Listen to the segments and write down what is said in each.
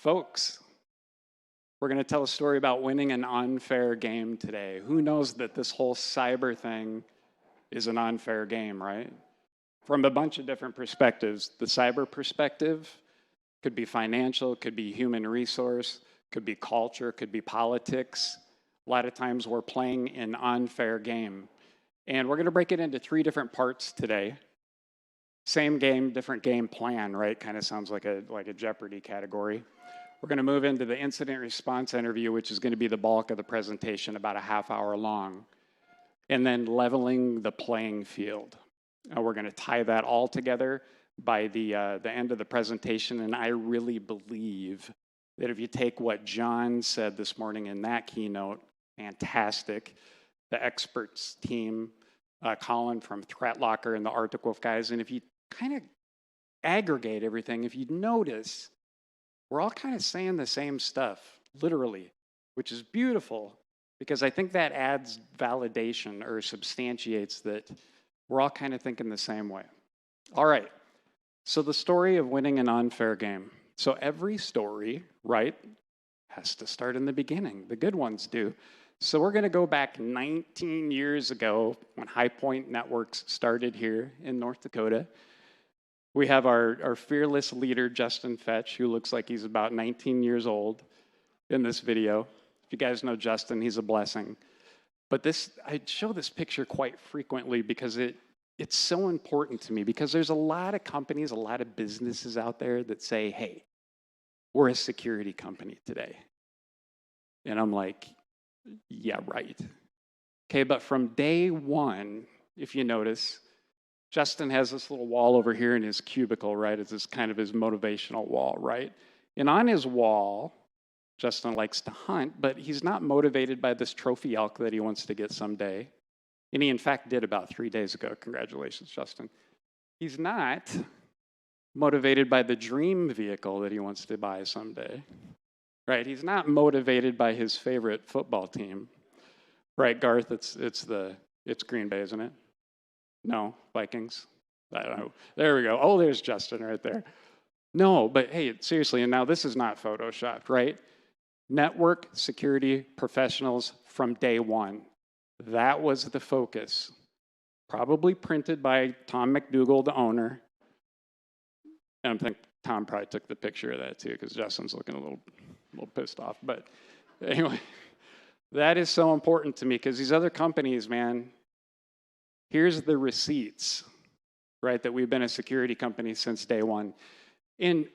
Folks, we're going to tell a story about winning an unfair game today. Who knows that this whole cyber thing is an unfair game, right? From a bunch of different perspectives. The cyber perspective could be financial, could be human resource, could be culture, could be politics. A lot of times we're playing an unfair game. And we're going to break it into 3 different parts today. Same game, different game plan, right? Kind of sounds like a Jeopardy category. We're going to move into the incident response interview, which is going to be the bulk of the presentation, about a half hour long. And then leveling the playing field. We're going to tie that all together by the end of the presentation. And I really believe that if you take what John said this morning in that keynote, fantastic, the experts team, Colin from ThreatLocker and the Arctic Wolf guys, and if you kind of aggregate everything, if you notice, we're all kind of saying the same stuff, literally, which is beautiful because I think that adds validation or substantiates that we're all kind of thinking the same way. All right, so the story of winning an unfair game. So every story, right, has to start in the beginning. The good ones do. So we're going to go back 19 years ago when High Point Networks started here in North Dakota. We have our fearless leader, Justin Fetch, who looks like he's about 19 years old in this video. If you guys know Justin, he's a blessing. But I show this picture quite frequently because it's so important to me, because there's a lot of companies, a lot of businesses out there that say, hey, we're a security company today. And I'm like, yeah, right. Okay, but from day one, if you notice, Justin has this little wall over here in his cubicle, right? It's this kind of his motivational wall, right? And on his wall, Justin likes to hunt, but he's not motivated by this trophy elk that he wants to get someday. And he, in fact, did about 3 days ago. Congratulations, Justin. He's not motivated by the dream vehicle that he wants to buy someday, right? He's not motivated by his favorite football team, right, Garth? It's Green Bay, isn't it? No, Vikings? I don't know. There we go. Oh, there's Justin right there. No, but hey, seriously, and now this is not photoshopped, right? Network security professionals from day one. That was the focus. Probably printed by Tom McDougall, the owner. And I'm thinking Tom probably took the picture of that too, because Justin's looking a little pissed off. But anyway, that is so important to me, because these other companies, man, here's the receipts, right, that we've been a security company since day one. And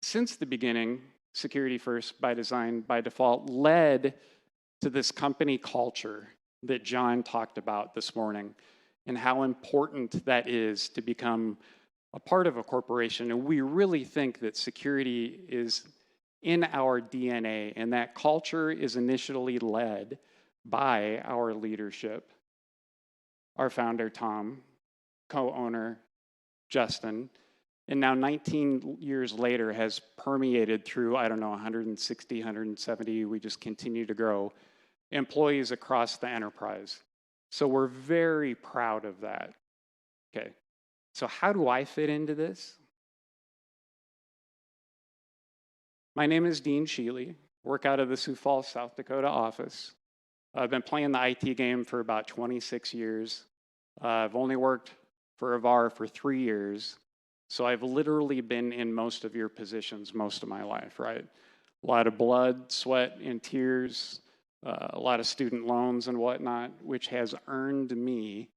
since the beginning, security first by design, by default, led to this company culture that John talked about this morning, and how important that is to become a part of a corporation. And we really think that security is in our DNA, and that culture is initially led by our leadership. Our founder, Tom, co-owner, Justin, and now 19 years later has permeated through, 160, 170, we just continue to grow, employees across the enterprise. So we're very proud of that. Okay, so how do I fit into this? My name is Dean Sheley, work out of the Sioux Falls, South Dakota office. I've been playing the IT game for about 26 years. I've only worked for Avar for 3 years. So I've literally been in most of your positions most of my life, right? A lot of blood, sweat, and tears, a lot of student loans and whatnot, which has earned me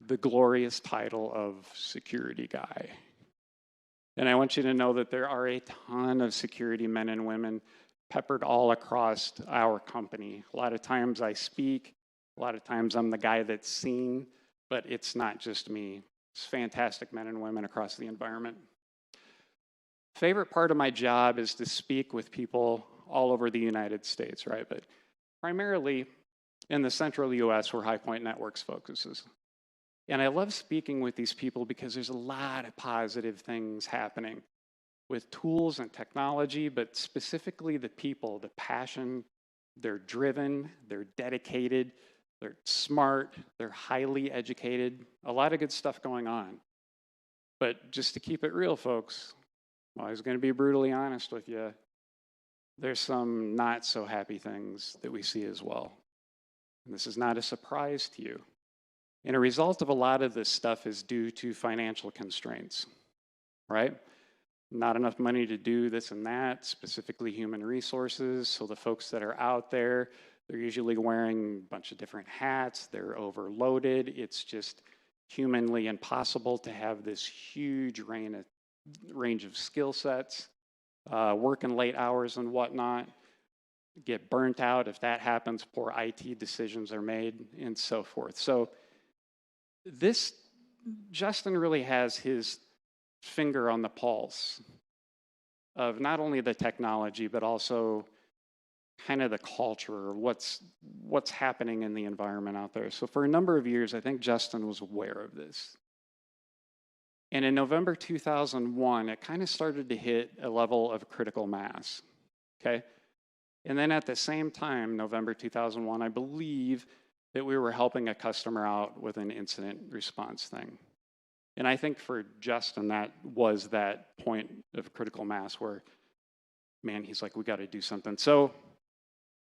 the glorious title of security guy. And I want you to know that there are a ton of security men and women peppered all across our company. A lot of times I speak, a lot of times I'm the guy that's seen, but it's not just me. It's fantastic men and women across the environment. Favorite part of my job is to speak with people all over the United States, right? But primarily in the central US where High Point Networks focuses. And I love speaking with these people because there's a lot of positive things happening with tools and technology, but specifically the people, the passion. They're driven, they're dedicated, they're smart, they're highly educated, a lot of good stuff going on. But just to keep it real, folks, Well, I was going to be brutally honest with you. There's some not so happy things that we see as well. And this is not a surprise to you. And a result of a lot of this stuff is due to financial constraints, right? Not enough money to do this and that, specifically human resources. So the folks that are out there, they're usually wearing a bunch of different hats. They're overloaded. It's just humanly impossible to have this huge range of skill sets, working late hours and whatnot, get burnt out. If that happens, poor IT decisions are made and so forth. So Justin really has his finger on the pulse of not only the technology, but also kind of the culture, or what's happening in the environment out there. So for a number of years, I think Justin was aware of this. And in November 2001, it kind of started to hit a level of critical mass, okay? And then at the same time, November 2001, I believe that we were helping a customer out with an incident response thing. And I think for Justin, that was that point of critical mass where, man, he's like, we got to do something. So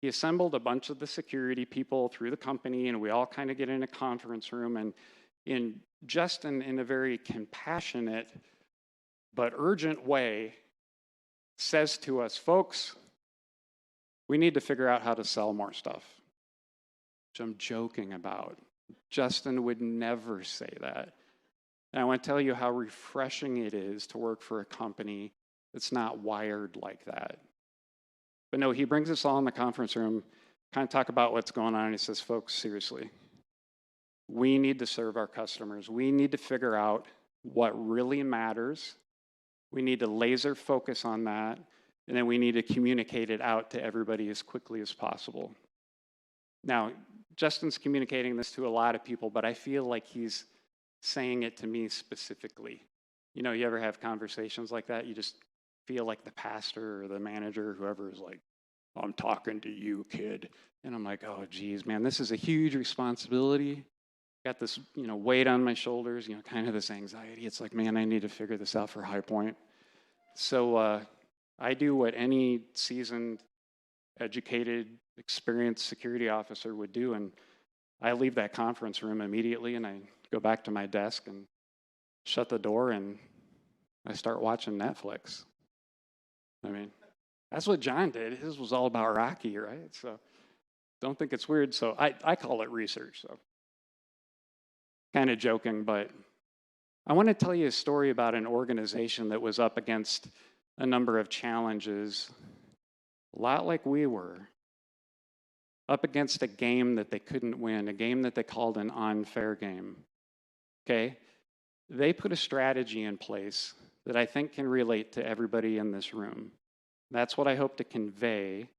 he assembled a bunch of the security people through the company, and we all kind of get in a conference room, and Justin, in a very compassionate but urgent way, says to us, folks, we need to figure out how to sell more stuff, which I'm joking about. Justin would never say that. And I want to tell you how refreshing it is to work for a company that's not wired like that. But no, he brings us all in the conference room, kind of talk about what's going on, and he says, folks, seriously, we need to serve our customers. We need to figure out what really matters. We need to laser focus on that, and then we need to communicate it out to everybody as quickly as possible. Now, Justin's communicating this to a lot of people, but I feel like he's saying it to me specifically. You know, you ever have conversations like that? You just feel like the pastor or the manager or whoever is like, I'm talking to you, kid. And I'm like, oh, geez, man, this is a huge responsibility. Got this, weight on my shoulders, kind of this anxiety. It's like, man, I need to figure this out for High Point. So I do what any seasoned, educated, experienced security officer would do, and I leave that conference room immediately, and I go back to my desk and shut the door, and I start watching Netflix. I mean, that's what John did. His was all about Rocky, right? So don't think it's weird. So I call it research, so. Kind of joking, but I want to tell you a story about an organization that was up against a number of challenges, a lot like we were, up against a game that they couldn't win, a game that they called an unfair game, okay? They put a strategy in place that I think can relate to everybody in this room. That's what I hope to convey,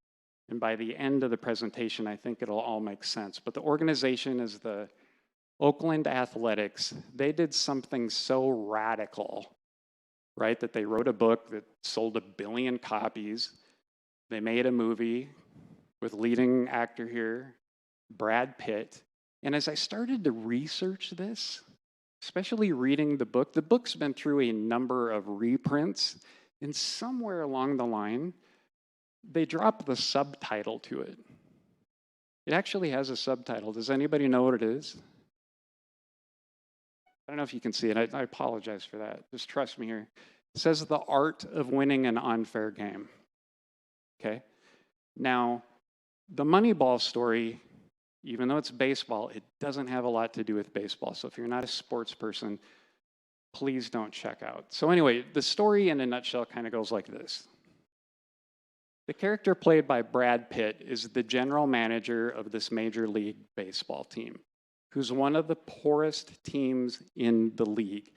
and by the end of the presentation, I think it'll all make sense. But the organization is the Oakland Athletics. They did something so radical, right, that they wrote a book that sold 1 billion copies. They made a movie with leading actor here, Brad Pitt. And as I started to research this, especially reading the book's been through a number of reprints, and somewhere along the line, they dropped the subtitle to it. It actually has a subtitle. Does anybody know what it is? I don't know if you can see it. I apologize for that. Just trust me here. It says The Art of Winning an Unfair Game. Okay? Now, the Moneyball story, even though it's baseball, it doesn't have a lot to do with baseball. So if you're not a sports person, please don't check out. So anyway, the story in a nutshell kind of goes like this. The character played by Brad Pitt is the general manager of this Major League Baseball team, who's one of the poorest teams in the league.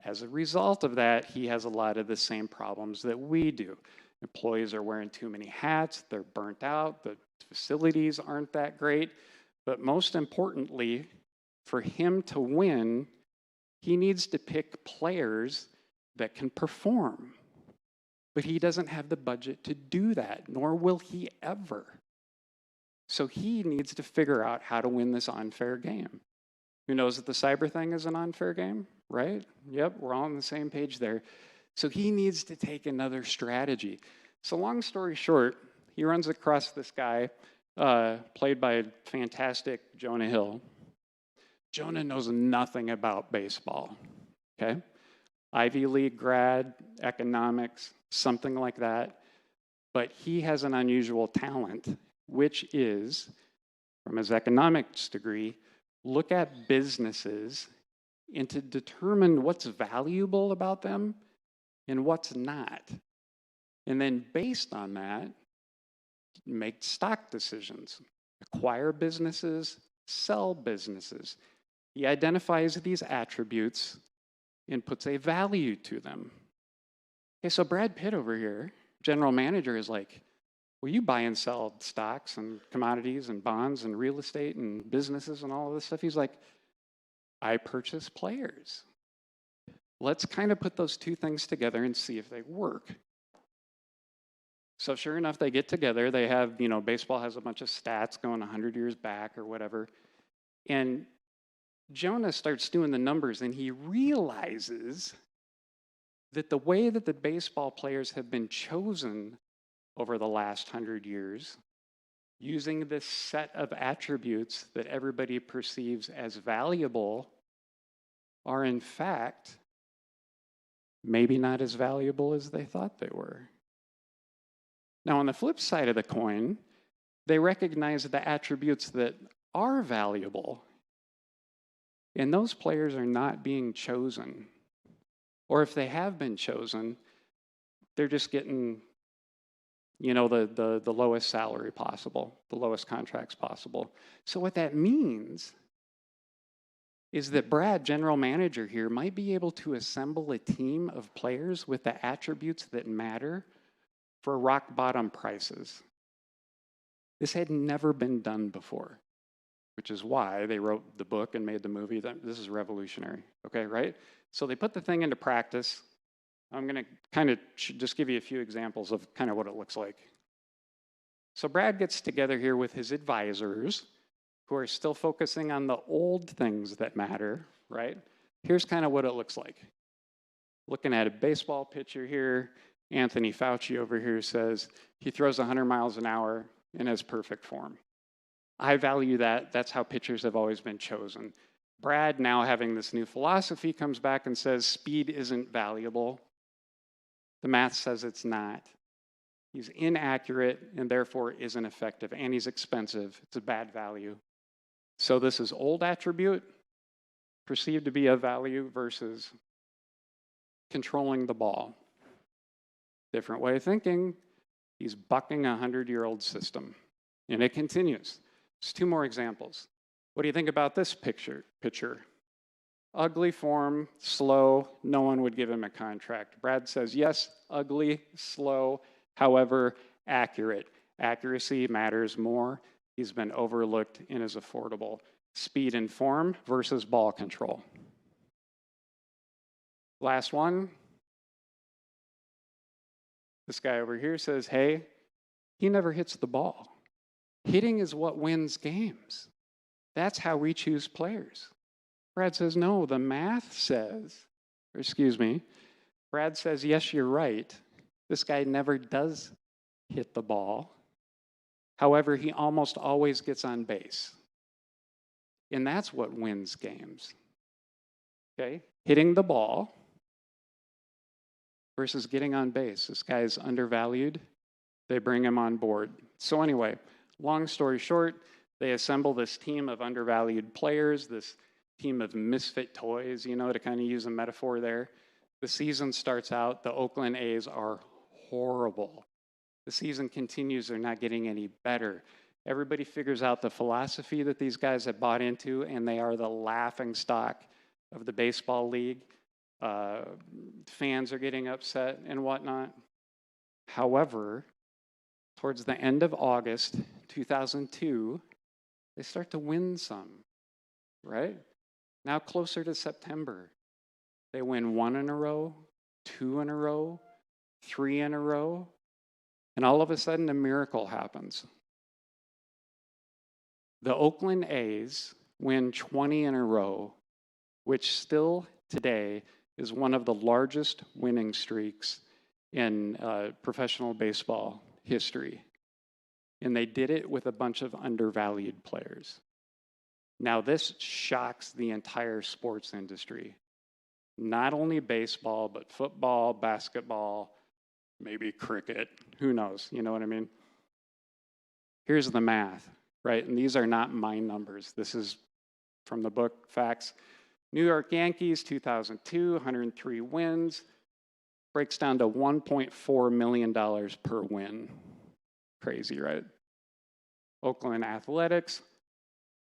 As a result of that, he has a lot of the same problems that we do. Employees are wearing too many hats, they're burnt out, the facilities aren't that great, but most importantly, for him to win, he needs to pick players that can perform. But he doesn't have the budget to do that, nor will he ever. So he needs to figure out how to win this unfair game. Who knows that the cyber thing is an unfair game, right? Yep, we're all on the same page there. So he needs to take another strategy. So long story short, he runs across this guy, played by fantastic Jonah Hill. Jonah knows nothing about baseball, okay? Ivy League grad, economics, something like that. But he has an unusual talent, which is, from his economics degree, look at businesses and to determine what's valuable about them and what's not. And then based on that, make stock decisions, acquire businesses, sell businesses. He identifies these attributes and puts a value to them. Okay, so Brad Pitt over here, general manager, is like, well, you buy and sell stocks and commodities and bonds and real estate and businesses and all of this stuff. He's like, I purchase players. Let's kind of put those two things together and see if they work. So sure enough, they get together. They have, baseball has a bunch of stats going 100 years back or whatever. And Jonah starts doing the numbers, and he realizes that the way that the baseball players have been chosen over the last 100 years, using this set of attributes that everybody perceives as valuable, are in fact maybe not as valuable as they thought they were. Now, on the flip side of the coin, they recognize the attributes that are valuable, and those players are not being chosen. Or if they have been chosen, they're just getting, the lowest salary possible, the lowest contracts possible. So what that means is that Brad, general manager here, might be able to assemble a team of players with the attributes that matter for rock bottom prices. This had never been done before, which is why they wrote the book and made the movie. This is revolutionary, okay, right? So they put the thing into practice. I'm going to kind of just give you a few examples of kind of what it looks like. So Brad gets together here with his advisors who are still focusing on the old things that matter, right? Here's kind of what it looks like. Looking at a baseball pitcher here, Anthony Fauci over here says he throws 100 miles an hour in his perfect form. I value that. That's how pitchers have always been chosen. Brad, now having this new philosophy, comes back and says speed isn't valuable. The math says it's not. He's inaccurate and therefore isn't effective, and he's expensive. It's a bad value. So this is old attribute, perceived to be of value, versus controlling the ball. Different way of thinking. He's bucking a 100-year-old system. And it continues. There's two more examples. What do you think about this pitcher? Ugly form, slow, no one would give him a contract. Brad says, yes, ugly, slow, however, accurate. Accuracy matters more. He's been overlooked and is affordable. Speed and form versus ball control. Last one. This guy over here says, hey, he never hits the ball. Hitting is what wins games. That's how we choose players. Brad says, no, the math says, Brad says, yes, you're right. This guy never does hit the ball. However, he almost always gets on base. And that's what wins games. Okay? Hitting the ball versus getting on base. This guy is undervalued. They bring him on board. So anyway, long story short, they assemble this team of undervalued players, this team of misfit toys, to kind of use a metaphor there. The season starts out, the Oakland A's are horrible. The season continues, they're not getting any better. Everybody figures out the philosophy that these guys have bought into, and they are the laughing stock of the baseball league. Fans are getting upset and whatnot. However, towards the end of August 2002, they start to win some, right? Now closer to September, they win 1 in a row, 2 in a row, 3 in a row, and all of a sudden a miracle happens. The Oakland A's win 20 in a row, which still today is one of the largest winning streaks in professional baseball history. And they did it with a bunch of undervalued players. Now, this shocks the entire sports industry. Not only baseball, but football, basketball, maybe cricket, who knows, you know what I mean? Here's the math, right? And these are not my numbers. This is from the book Facts. New York Yankees, 2002, 103 wins, breaks down to $1.4 million per win. Crazy, right? Oakland Athletics,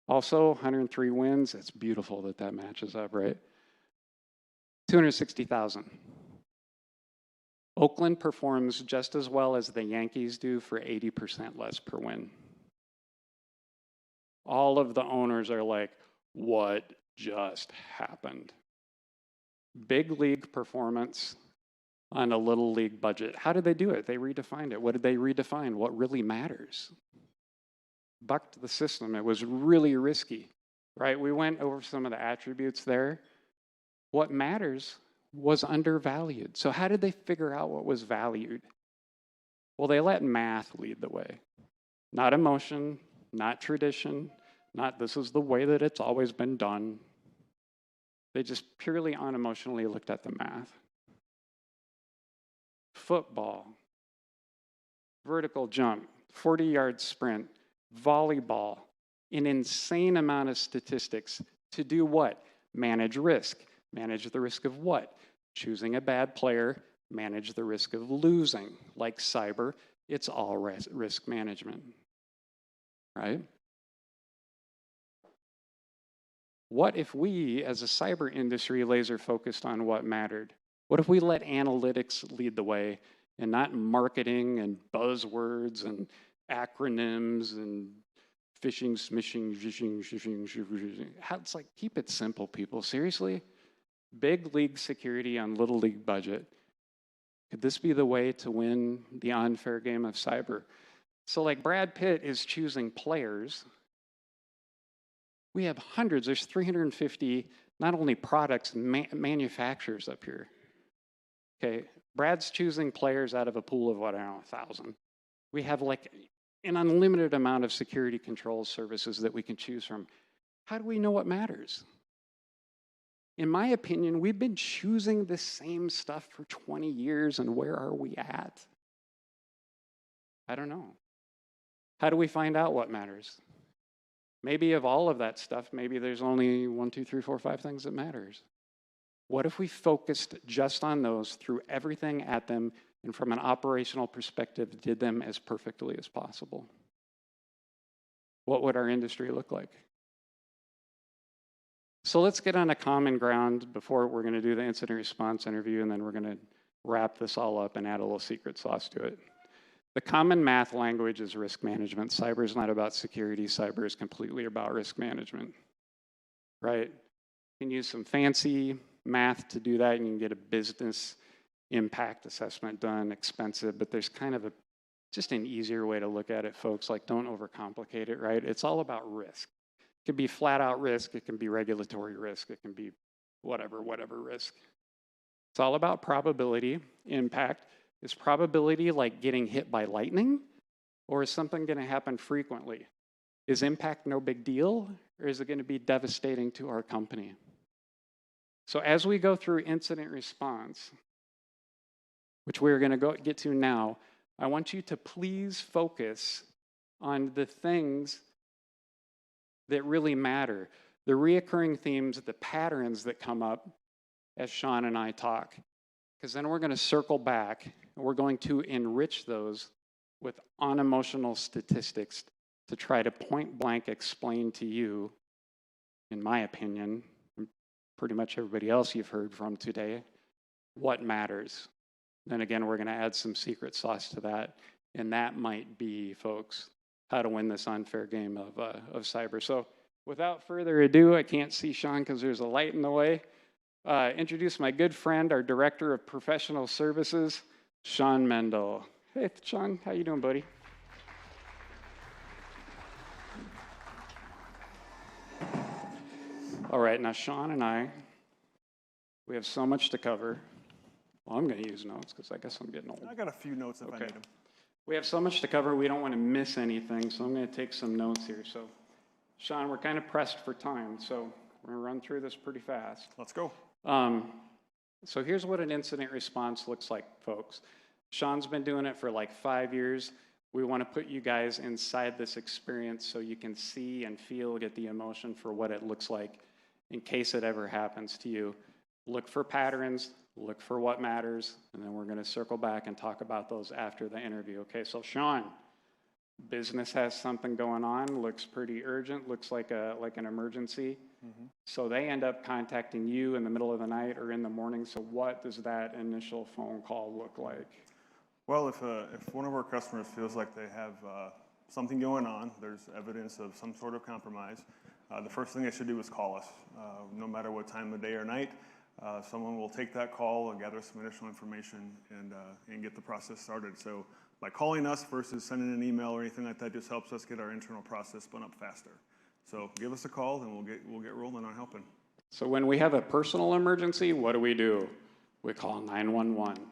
also 103 wins. It's beautiful that that matches up, right? 260,000. Oakland performs just as well as the Yankees do for 80% less per win. All of the owners are like, what just happened? Big league performance on a little league budget. How did they do it? They redefined it. What did they redefine? What really matters? Bucked the system. It was really risky, right? We went over some of the attributes there. What matters was undervalued. So how did they figure out what was valued? Well, they let math lead the way. Not emotion, not tradition, not this is the way that it's always been done. They just purely unemotionally looked at the math. Football, vertical jump, 40-yard sprint, volleyball, an insane amount of statistics to do what? Manage risk. Manage the risk of what? Choosing a bad player, manage the risk of losing. Like cyber, it's all risk management, right? What if we, as a cyber industry, laser focused on what mattered? What if we let analytics lead the way and not marketing and buzzwords and acronyms and phishing, smishing, phishing. It's like, keep it simple, people. Seriously? Big league security on little league budget. Could this be the way to win the unfair game of cyber? So like Brad Pitt is choosing players. We have hundreds, there's 350, not only products, manufacturers up here. Okay, Brad's choosing players out of a pool of, what, I don't know, 1,000. We have like an unlimited amount of security control services that we can choose from. How do we know what matters? In my opinion, we've been choosing the same stuff for 20 years, and where are we at? I don't know. How do we find out what matters? Maybe of all of that stuff, maybe there's only 1, 2, 3, 4, 5 things that matters. What if we focused just on those, threw everything at them, and from an operational perspective, did them as perfectly as possible? What would our industry look like? So let's get on a common ground before we're going to do the incident response interview, and then we're going to wrap this all up and add a little secret sauce to it. The common math language is risk management. Cyber is not about security. Cyber is completely about risk management, right? You can use some fancy math to do that, and you can get a business impact assessment done, expensive, but there's kind of just an easier way to look at it, folks. Like, don't overcomplicate it, right? It's all about risk. It can be flat out risk, it can be regulatory risk, it can be whatever risk. It's all about probability, impact. Is probability like getting hit by lightning? Or is something going to happen frequently? Is impact no big deal? Or is it going to be devastating to our company? So as we go through incident response, which we're going to get to now, I want you to please focus on the things that really matter, the reoccurring themes, the patterns that come up as Shawn and I talk. Because then we're going to circle back and we're going to enrich those with unemotional statistics to try to point blank explain to you, in my opinion, and pretty much everybody else you've heard from today, what matters. Then again, we're going to add some secret sauce to that, and that might be, folks, how to win this unfair game of cyber. So without further ado, I can't see Shawn because there's a light in the way. Introduce my good friend, our Director of Professional Services, Shawn Mendel. Hey, Shawn, how you doing, buddy? All right, now Shawn and I, We have so much to cover. Well, I'm going to use notes because I guess I'm getting old. I got a few notes if I need them. We have so much to cover, we don't want to miss anything, so I'm going to take some notes here. So, Shawn, we're kind of pressed for time, so we're going to run through this pretty fast. Let's go. So here's what an incident response looks like, folks. Shawn's been doing it for like 5 years. We want to put you guys inside this experience so you can see and feel, get the emotion for what it looks like in case it ever happens to you. Look for patterns, look for what matters, and then we're going to circle back and talk about those after the interview. Okay, so Shawn, business has something going on, looks pretty urgent, looks like an emergency. Mm-hmm. So they end up contacting you in the middle of the night or in the morning. So what does that initial phone call look like? Well, if one of our customers feels like they have something going on, there's evidence of some sort of compromise, the first thing they should do is call us. No matter what time of day or night, someone will take that call and gather some initial information and get the process started. So by calling us versus sending an email or anything like that just helps us get our internal process spun up faster. So give us a call and we'll get rolling on helping. So when we have a personal emergency, what do? We call 911.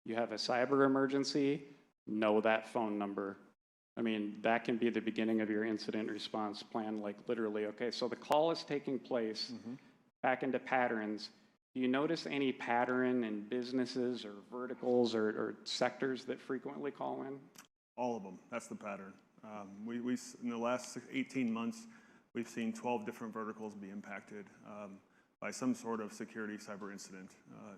You have a cyber emergency, know that phone number. I mean, that can be the beginning of your incident response plan, like literally. Okay, so the call is taking place. Mm-hmm. Back into patterns. Do you notice any pattern in businesses or verticals or sectors that frequently call in? All of them. That's the pattern. We in the last 18 months, we've seen 12 different verticals be impacted by some sort of security cyber incident.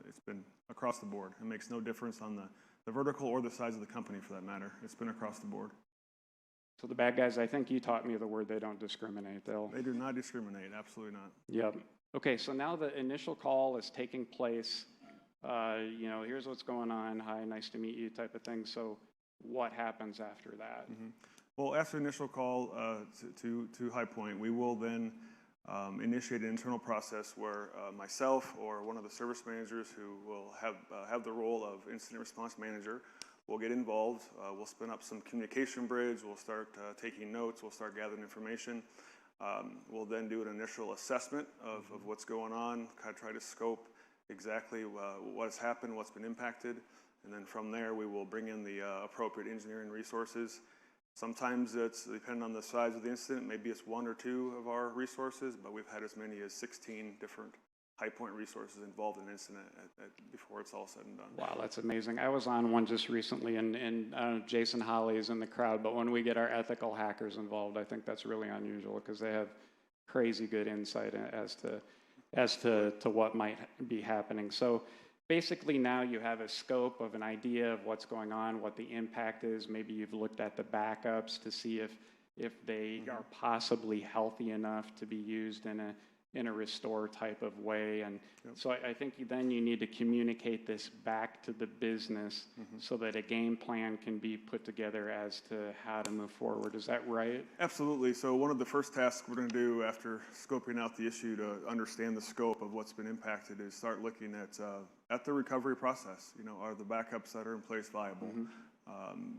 It's been across the board. It makes no difference on the vertical or the size of the company for that matter. It's been across the board. So the bad guys, I think you taught me the word they don't discriminate. They do not discriminate, absolutely not. Yep. Okay, so now the initial call is taking place. Here's what's going on. Hi, nice to meet you type of thing. So what happens after that? Mm-hmm. Well, after initial call to High Point, we will then initiate an internal process where myself or one of the service managers who will have the role of incident response manager will get involved. We'll spin up some communication bridge. We'll start taking notes. We'll start gathering information. We'll then do an initial assessment of what's going on, kind of try to scope exactly what has happened, what's been impacted, and then from there we will bring in the appropriate engineering resources. Sometimes it's depending on the size of the incident, maybe it's 1 or 2 of our resources, but we've had as many as 16 different High Point resources involved in an incident before it's all said and done. Wow, that's amazing. I was on one just recently, and Jason Holly is in the crowd, but when we get our ethical hackers involved, I think that's really unusual because they have crazy good insight as to what might be happening. So basically now you have a scope of an idea of what's going on, what the impact is. Maybe you've looked at the backups to see if they are possibly healthy enough to be used in a restore type of way. And so I think then you need to communicate this back to the business so that a game plan can be put together as to how to move forward. Is that right? Absolutely. So one of the first tasks we're going to do after scoping out the issue to understand the scope of what's been impacted is start looking at the recovery process. Are the backups that are in place viable?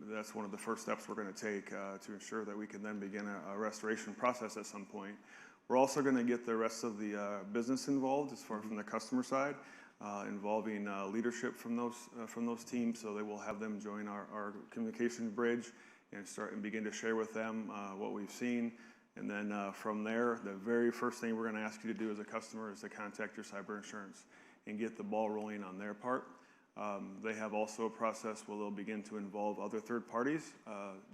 That's one of the first steps we're going to take to ensure that we can then begin a restoration process at some point. We're also going to get the rest of the business involved as far from the customer side, involving leadership from those teams. So they will have them join our communication bridge and begin to share with them what we've seen. And then from there, the very first thing we're going to ask you to do as a customer is to contact your cyber insurance and get the ball rolling on their part. They have also a process where they'll begin to involve other third parties.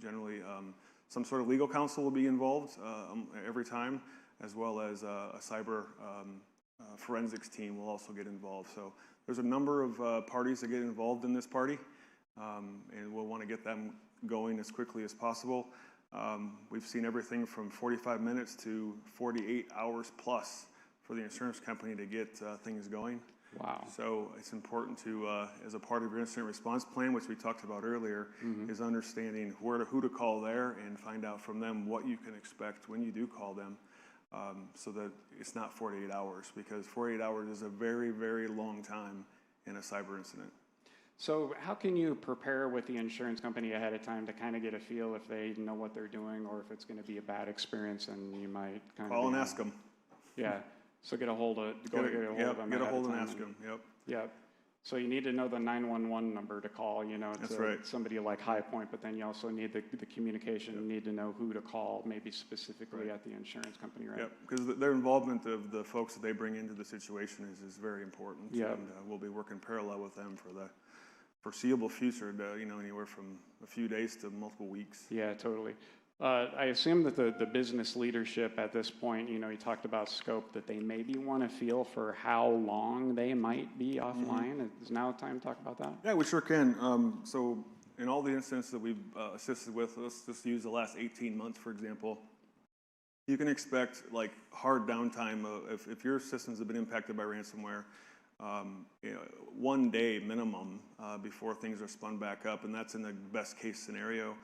Generally, some sort of legal counsel will be involved every time, as well as a cyber forensics team will also get involved. So there's a number of parties that get involved in this party, and we'll want to get them going as quickly as possible. We've seen everything from 45 minutes to 48 hours plus for the insurance company to get things going. Wow. So it's important to, as a part of your incident response plan, which we talked about earlier, is understanding who to call there and find out from them what you can expect when you do call them. So that it's not 48 hours, because 48 hours is a very, very long time in a cyber incident. So how can you prepare with the insurance company ahead of time to kind of get a feel if they know what they're doing or if it's going to be a bad experience and you might kind of... Call and ask them. Yeah. So get a hold of them. Get a hold and ask them. Yep. Yep. So you need to know the 911 number to call, That's to right. somebody like High Point, but then you also need the communication. You need to know who to call, maybe specifically at the insurance company, right? Yep, because their involvement of the folks that they bring into the situation is very important. Yep. And we'll be working parallel with them for the foreseeable future, anywhere from a few days to multiple weeks. Yeah, totally. I assume that the business leadership at this point, you talked about scope, that they maybe want to feel for how long they might be offline. Is now time to talk about that? Yeah, we sure can. So in all the incidents that we've assisted with, let's just use the last 18 months, for example, you can expect like hard downtime if your systems have been impacted by ransomware, 1 day minimum before things are spun back up, and that's in the best case scenario.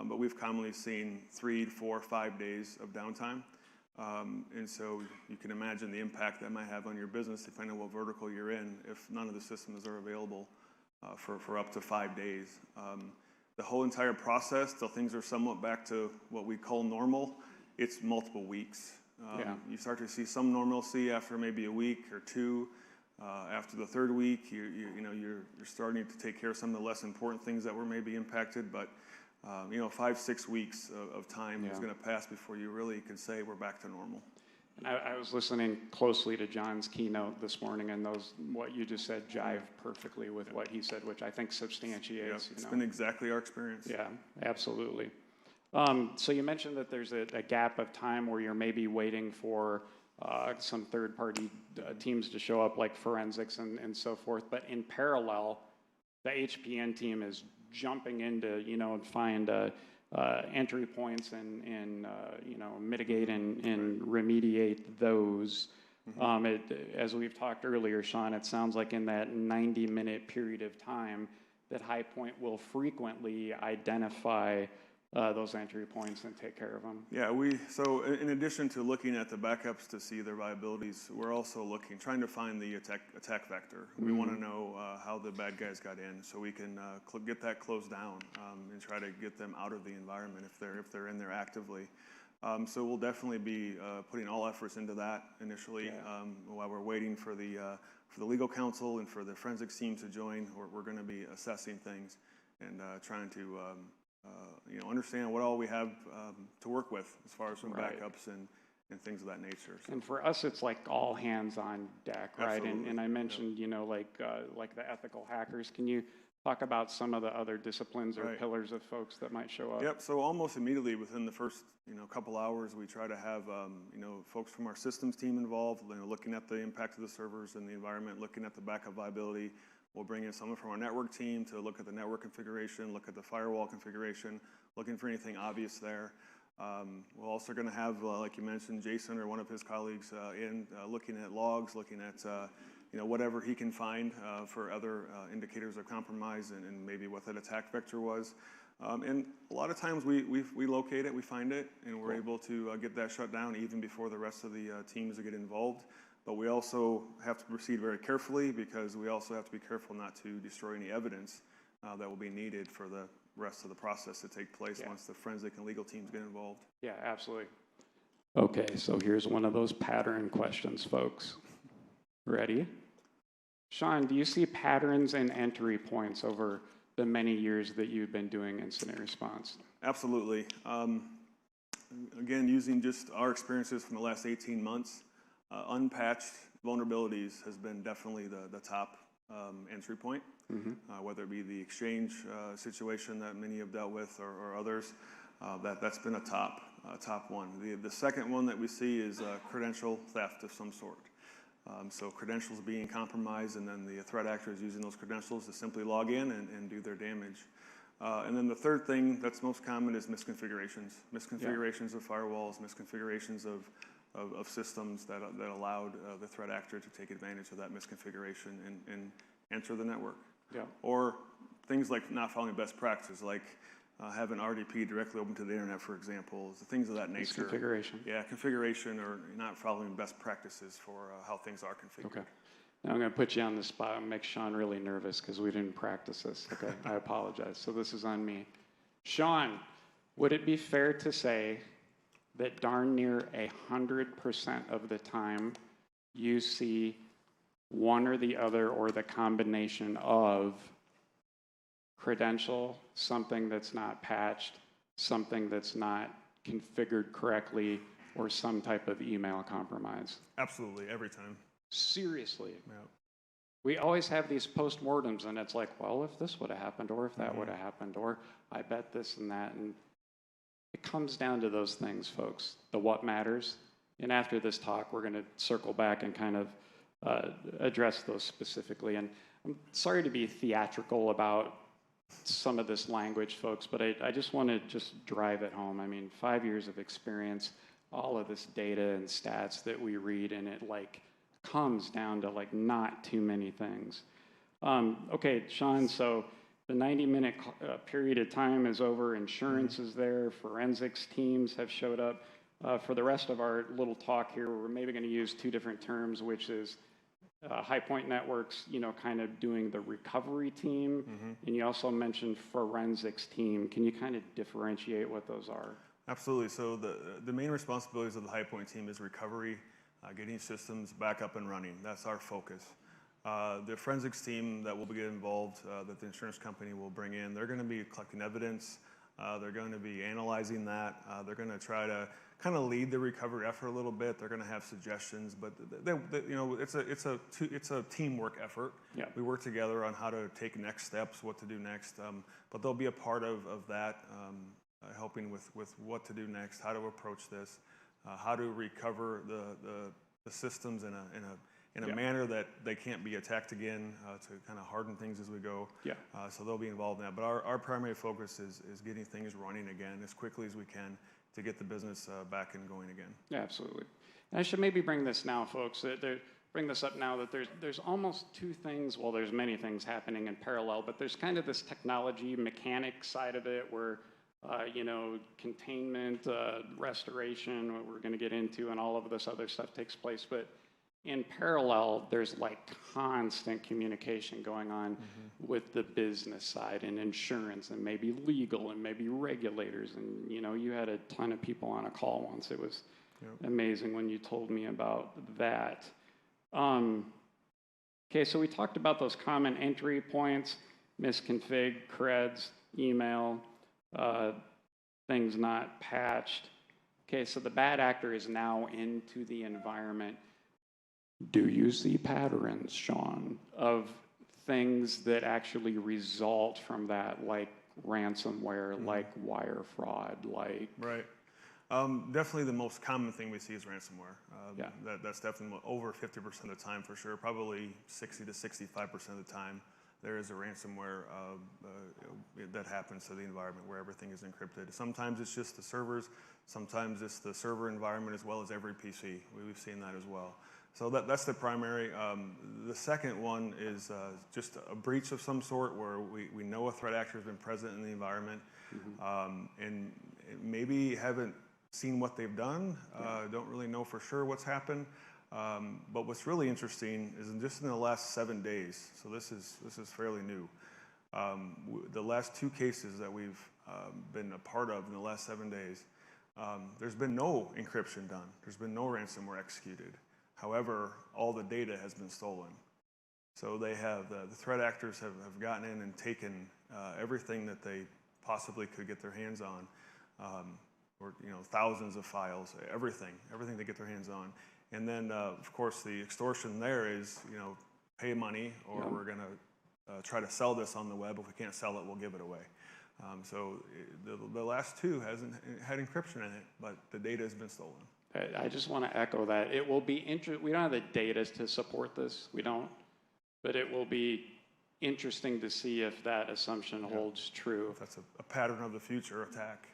But we've commonly seen 3, 4, 5 days of downtime. And so you can imagine the impact that might have on your business, depending on what vertical you're in, if none of the systems are available for up to 5 days. The whole entire process, till things are somewhat back to what we call normal, it's multiple weeks. You start to see some normalcy after maybe a week or two. After the third week, you're starting to take care of some of the less important things that were maybe impacted, but 5, 6 weeks of time is going to pass before you really can say we're back to normal. And I was listening closely to John's keynote this morning, and what you just said jive perfectly with what he said, which I think substantiates. It's been exactly our experience. Yeah, absolutely. So you mentioned that there's a gap of time where you're maybe waiting for some third-party teams to show up, like forensics and so forth. But in parallel, the HPN team is jumping into, and find entry points and mitigate and remediate those. As we've talked earlier, Shawn, it sounds like in that 90-minute period of time that High Point will frequently identify those entry points and take care of them. Yeah, so in addition to looking at the backups to see their viabilities, we're also trying to find the attack vector. We want to know how the bad guys got in, so we can get that closed down and try to get them out of the environment if they're in there actively. So we'll definitely be putting all efforts into that initially while we're waiting for the legal counsel and for the forensics team to join. We're going to be assessing things and trying to understand what all we have to work with as far as some backups and things of that nature. So. And for us, it's like all hands on deck, right? And I mentioned, like the ethical hackers. Can you talk about some of the other disciplines or pillars of folks that might show up? Yep. So almost immediately within the first couple hours, we try to have folks from our systems team involved, looking at the impact of the servers and the environment, looking at the backup viability. We'll bring in someone from our network team to look at the network configuration, look at the firewall configuration, looking for anything obvious there. We're also going to have, like you mentioned, Jason or one of his colleagues looking at logs, looking at whatever he can find for other indicators of compromise and maybe what that attack vector was. And a lot of times we locate it, we find it, and we're able to get that shut down even before the rest of the teams get involved. But we also have to proceed very carefully because we also have to be careful not to destroy any evidence that will be needed for the rest of the process to take place once the forensic and legal teams get involved. Yeah, absolutely. Okay, so here's one of those pattern questions, folks. Ready? Shawn, do you see patterns and entry points over the many years that you've been doing incident response? Absolutely. Again, using just our experiences from the last 18 months, unpatched vulnerabilities has been definitely the top entry point, whether it be the Exchange situation that many have dealt with or others. That's been a top one. The second one that we see is credential theft of some sort. So credentials being compromised, and then the threat actor is using those credentials to simply log in and do their damage. And then the third thing that's most common is misconfigurations. Misconfigurations of firewalls, misconfigurations of systems that allowed the threat actor to take advantage of that misconfiguration and enter the network. Yeah. Or things like not following best practices, like having RDP directly open to the internet, for example, things of that nature. Configuration. Yeah, configuration or not following best practices for how things are configured. Okay. Now I'm going to put you on the spot and make Shawn really nervous because we didn't practice this. Okay, I apologize. So this is on me. Shawn, would it be fair to say that darn near 100% of the time you see one or the other or the combination of credential, something that's not patched, something that's not configured correctly, or some type of email compromise. Absolutely, every time. Seriously. Yeah. We always have these postmortems, and it's like, well, if this would have happened, or if that would have happened, or I bet this and that. And it comes down to those things, folks, the what matters. And after this talk, we're going to circle back and kind of address those specifically. And I'm sorry to be theatrical about some of this language, folks, but I just want to just drive it home. I mean, 5 years of experience, all of this data and stats that we read, and it like comes down to like not too many things. Okay, Shawn, so the 90-minute period of time is over. Insurance is there. Forensics teams have showed up. For the rest of our little talk here, we're maybe going to use two different terms, which is High Point Networks, kind of doing the recovery team, and you also mentioned forensics team. Can you kind of differentiate what those are? Absolutely. So the main responsibilities of the High Point team is recovery, getting systems back up and running. That's our focus. The forensics team that will get involved, that the insurance company will bring in, they're going to be collecting evidence. They're going to be analyzing that. They're going to try to kind of lead the recovery effort a little bit. They're going to have suggestions, but it's a teamwork effort. Yeah. We work together on how to take next steps, what to do next. But they'll be a part of that, helping with what to do next, how to approach this, how to recover the systems in a manner that they can't be attacked again, to kind of harden things as we go. Yeah. So they'll be involved in that. But our primary focus is getting things running again as quickly as we can to get the business back and going again. Yeah, absolutely. And I should maybe bring this now, folks. Bring this up now that there's almost two things. Well, there's many things happening in parallel, but there's kind of this technology mechanic side of it where containment, restoration, what we're going to get into, and all of this other stuff takes place. But in parallel, there's like constant communication going on with the business side and insurance and maybe legal and maybe regulators. And, you had a ton of people on a call once. It was amazing when you told me about that. Okay, so we talked about those common entry points, misconfig, creds, email, things not patched. Okay, so the bad actor is now into the environment. Do you see patterns, Shawn, of things that actually result from that, like ransomware, like wire fraud, like... Right. Definitely the most common thing we see is ransomware. That's definitely over 50% of the time for sure, probably 60 to 65% of the time. There is a ransomware that happens to the environment where everything is encrypted. Sometimes it's just the servers. Sometimes it's the server environment as well as every PC. We've seen that as well. So that's the primary. The second one is just a breach of some sort where we know a threat actor has been present in the environment and maybe haven't seen what they've done, don't really know for sure what's happened. But what's really interesting is just in the last 7 days, so this is fairly new, the last two cases that we've been a part of in the last 7 days, there's been no encryption done. There's been no ransomware executed. However, all the data has been stolen. So they have, the threat actors have gotten in and taken everything that they possibly could get their hands on, or thousands of files, everything they get their hands on. And then, of course, the extortion there is, pay money, or we're going to try to sell this on the web. If we can't sell it, we'll give it away. So the last two hasn't had encryption in it, but the data has been stolen. I just want to echo that. It will be interesting. We don't have the data to support this. We don't. But it will be interesting to see if that assumption holds true. That's a pattern of the future attack.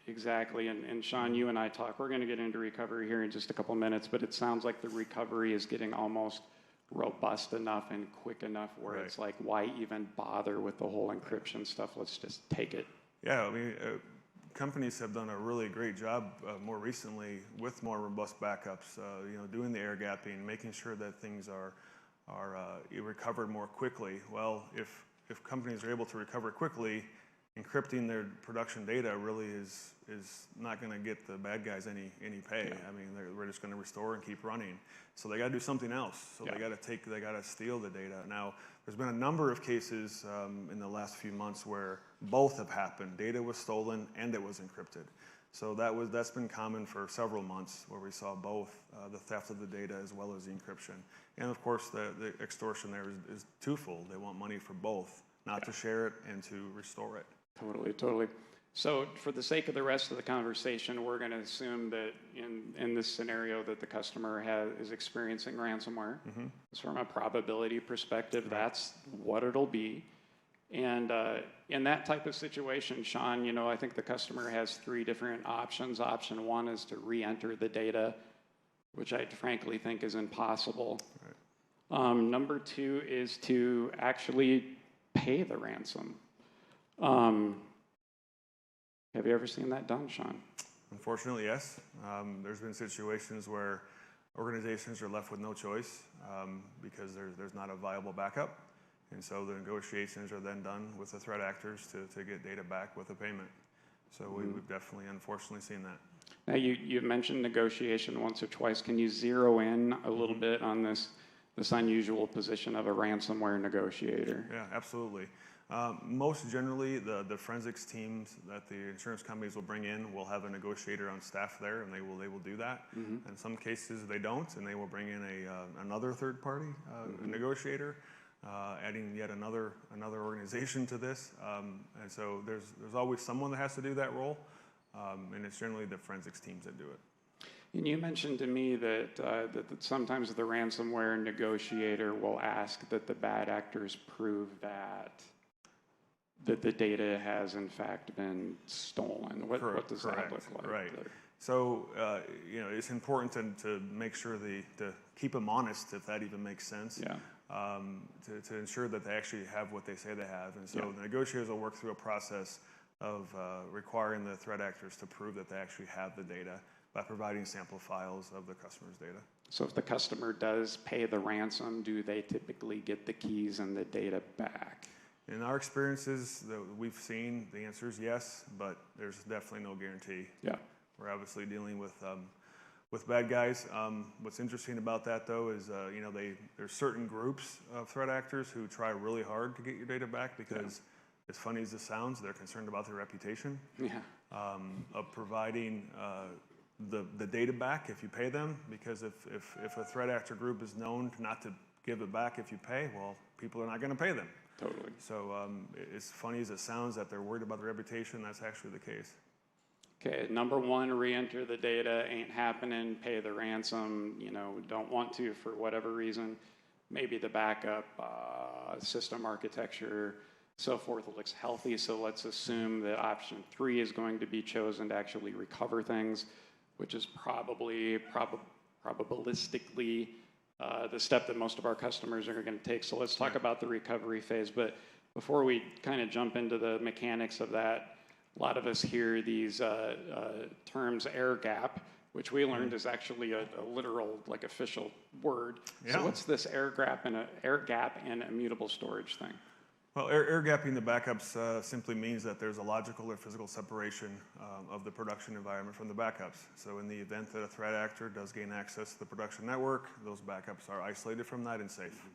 Exactly. And Shawn, you and I talk. We're going to get into recovery here in just a couple minutes, but it sounds like the recovery is getting almost robust enough and quick enough where it's like, why even bother with the whole encryption stuff? Let's just take it. Yeah, I mean, companies have done a really great job more recently with more robust backups, doing the air gapping, making sure that things are recovered more quickly. Well, if companies are able to recover quickly, encrypting their production data really is not going to get the bad guys any pay. I mean, we're just going to restore and keep running. So they got to do something else. So they got to steal the data. Now, there's been a number of cases in the last few months where both have happened. Data was stolen and it was encrypted. So that's been common for several months, where we saw both the theft of the data as well as the encryption. And of course, the extortion there is twofold. They want money for both, not to share it and to restore it. Totally. So for the sake of the rest of the conversation, we're going to assume that in this scenario that the customer is experiencing ransomware. So from a probability perspective, that's what it'll be. And in that type of situation, Shawn, I think the customer has 3 different options. Option 1 is to re-enter the data, which I frankly think is impossible. Number 2 is to actually pay the ransom. Have you ever seen that done, Shawn? Unfortunately, yes. There's been situations where organizations are left with no choice because there's not a viable backup. And so the negotiations are then done with the threat actors to get data back with a payment. So we've definitely, unfortunately, seen that. Now, you mentioned negotiation once or twice. Can you zero in a little bit on this unusual position of a ransomware negotiator? Yeah, absolutely. Most generally, the forensics teams that the insurance companies will bring in will have a negotiator on staff there, and they will do that. In some cases, they don't, and they will bring in another third-party negotiator, adding yet another organization to this. And so there's always someone that has to do that role, and it's generally the forensics teams that do it. And you mentioned to me that sometimes the ransomware negotiator will ask that the bad actors prove that the data has in fact been stolen. What does that look like? Right. So it's important to make sure to keep them honest, if that even makes sense. To ensure that they actually have what they say they have. And so the negotiators will work through a process of requiring the threat actors to prove that they actually have the data by providing sample files of the customer's data. So if the customer does pay the ransom, do they typically get the keys and the data back? In our experiences that we've seen, the answer is yes, but there's definitely no guarantee. We're obviously dealing with bad guys. What's interesting about that, though, is there's certain groups of threat actors who try really hard to get your data back because, as funny as this sounds, they're concerned about their reputation of providing the data back if you pay them. Because if a threat actor group is known not to give it back if you pay, well, people are not going to pay them. Totally. So as funny as it sounds that they're worried about their reputation, that's actually the case. Okay, number 1, re-enter the data, ain't happening, pay the ransom, don't want to for whatever reason. Maybe the backup, system architecture, so forth looks healthy, so let's assume that option 3 is going to be chosen to actually recover things, which is probably, probabilistically, the step that most of our customers are going to take. So let's talk about the recovery phase. But before we kind of jump into the mechanics of that, a lot of us hear these terms air gap, which we learned is actually a literal, official word. So what's this air gap and immutable storage thing? Well, air gapping the backups simply means that there's a logical or physical separation of the production environment from the backups. So in the event that a threat actor does gain access to the production network, those backups are isolated from that and safe.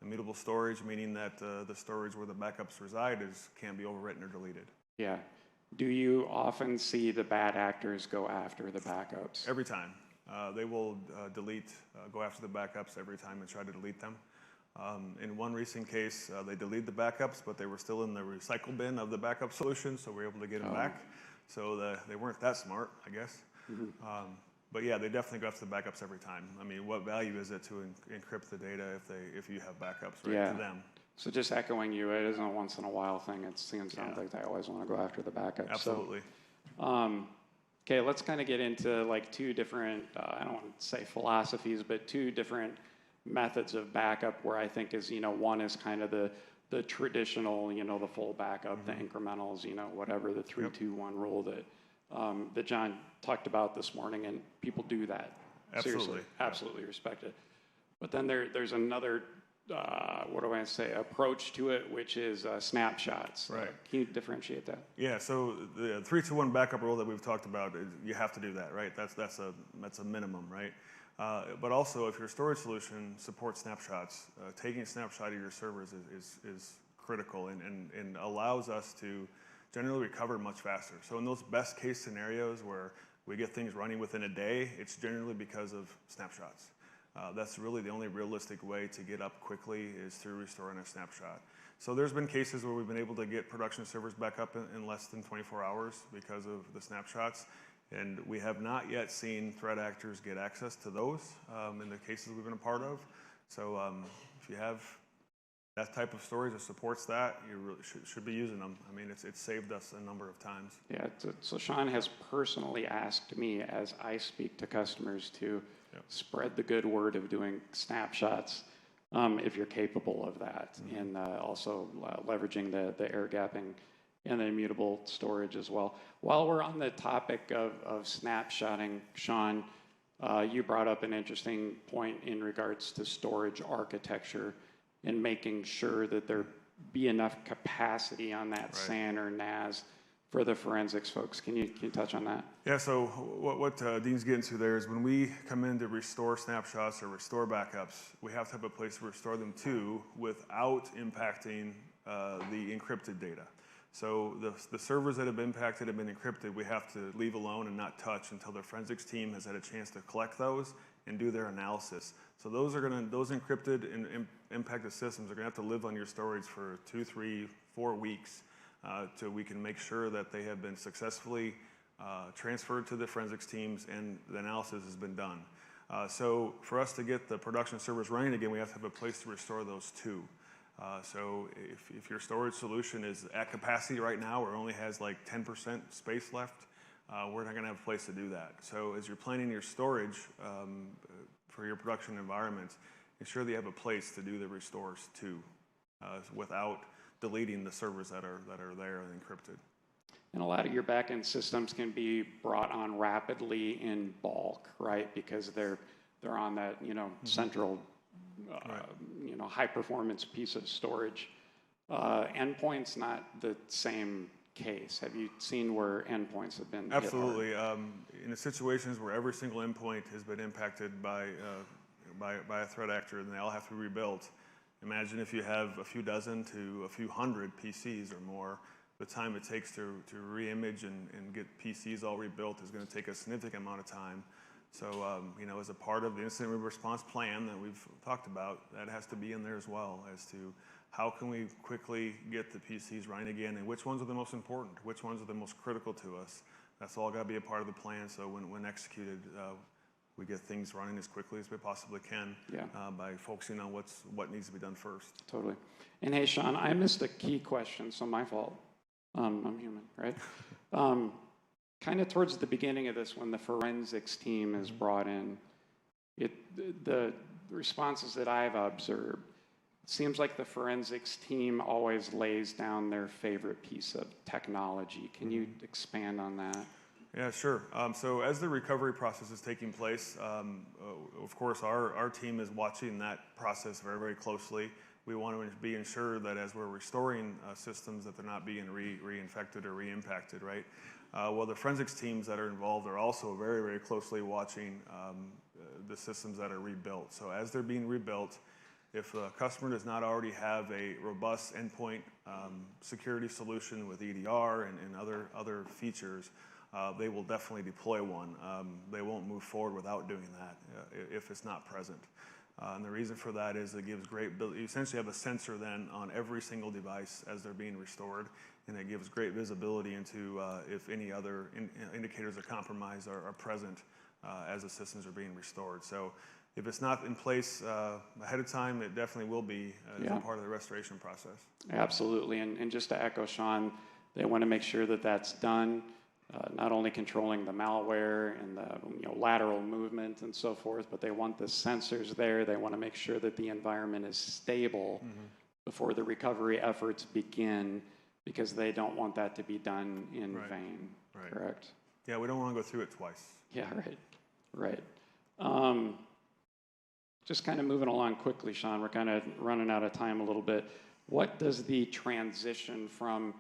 Immutable storage, meaning that the storage where the backups reside can't be overwritten or deleted. Yeah. Do you often see the bad actors go after the backups? Every time. They will go after the backups every time and try to delete them. In one recent case, they deleted the backups, but they were still in the recycle bin of the backup solution, so we were able to get them back. So they weren't that smart, I guess. But yeah, they definitely go after the backups every time. I mean, what value is it to encrypt the data if you have backups to them? So just echoing you, it isn't a once in a while thing. It seems like they always want to go after the backups. Absolutely. So, okay, let's kind of get into 2 different, I don't want to say philosophies, but 2 different methods of backup where I think is, one is kind of the traditional, the full backup, the incrementals, whatever, the 3-2-1 rule that John talked about this morning, and people do that. Absolutely. Seriously, absolutely respect it. But then there's another what do I say, approach to it, which is snapshots. Right. Can you differentiate that? Yeah, so the 3-2-1 backup rule that we've talked about, you have to do that, right? That's a minimum, right? But also, if your storage solution supports snapshots, taking a snapshot of your servers is critical and allows us to generally recover much faster. So in those best case scenarios where we get things running within a day, it's generally because of snapshots. That's really the only realistic way to get up quickly is through restoring a snapshot. So there's been cases where we've been able to get production servers back up in less than 24 hours because of the snapshots. And we have not yet seen threat actors get access to those in the cases we've been a part of. So if you have that type of storage that supports that, you really should be using them. I mean, it's saved us a number of times. Yeah, so Shawn has personally asked me as I speak to customers to spread the good word of doing snapshots if you're capable of that, and also leveraging the air gapping and the immutable storage as well. While we're on the topic of snapshotting, Shawn, you brought up an interesting point in regards to storage architecture and making sure that there be enough capacity on that SAN or NAS for the forensics folks. Can you touch on that? Yeah, so what Dean's getting to there is when we come in to restore snapshots or restore backups, we have to have a place to restore them to without impacting the encrypted data. So the servers that have been impacted have been encrypted. We have to leave alone and not touch until the forensics team has had a chance to collect those and do their analysis. So those encrypted and impacted systems are gonna have to live on your storage for 2, 3, 4 weeks till we can make sure that they have been successfully transferred to the forensics teams and the analysis has been done. So for us to get the production servers running again, we have to have a place to restore those to. So if your storage solution is at capacity right now or only has like 10% space left, we're not gonna have a place to do that. So as you're planning your storage for your production environment, ensure that you have a place to do the restores to without deleting the servers that are there and encrypted. And a lot of your backend systems can be brought on rapidly in bulk, right? Because they're on that central high performance piece of storage. Endpoint's not the same case. Have you seen where endpoints have been Absolutely. In the situations where every single endpoint has been impacted by a threat actor and they all have to be rebuilt, imagine if you have a few dozen to a few hundred PCs or more, the time it takes to re-image and get PCs all rebuilt is going to take a significant amount of time. So, as a part of the incident response plan that we've talked about, that has to be in there as well as to how can we quickly get the PCs running again and which ones are the most important, which ones are the most critical to us. That's all got to be a part of the plan. So when executed, we get things running as quickly as we possibly can by focusing on what needs to be done first. Totally. And hey, Shawn, I missed a key question, so my fault. I'm human, right? Kind of towards the beginning of this, when the forensics team is brought in, the responses that I've observed, it seems like the forensics team always lays down their favorite piece of technology. Can you expand on that? Yeah, sure. So as the recovery process is taking place, of course, our team is watching that process very, very closely. We want to be ensured that as we're restoring systems that they're not being reinfected or re-impacted, right? Well, the forensics teams that are involved are also very, very closely watching the systems that are rebuilt. So as they're being rebuilt, if a customer does not already have a robust endpoint security solution with EDR and other features, they will definitely deploy one. They won't move forward without doing that if it's not present. And the reason for that is it gives great, you essentially have a sensor then on every single device as they're being restored, and it gives great visibility into if any other indicators of compromise are present as the systems are being restored. So if it's not in place ahead of time, it definitely will be as a part of the restoration process. Absolutely, and just to echo Shawn, they want to make sure that that's done. Not only controlling the malware and the lateral movement and so forth, but they want the sensors there. They want to make sure that the environment is stable before the recovery efforts begin, because they don't want that to be done in vain. Right. Correct? Yeah, we don't want to go through it twice. Yeah, right. just kind of moving along quickly, Shawn, we're kind of running out of time a little bit. What does the transition from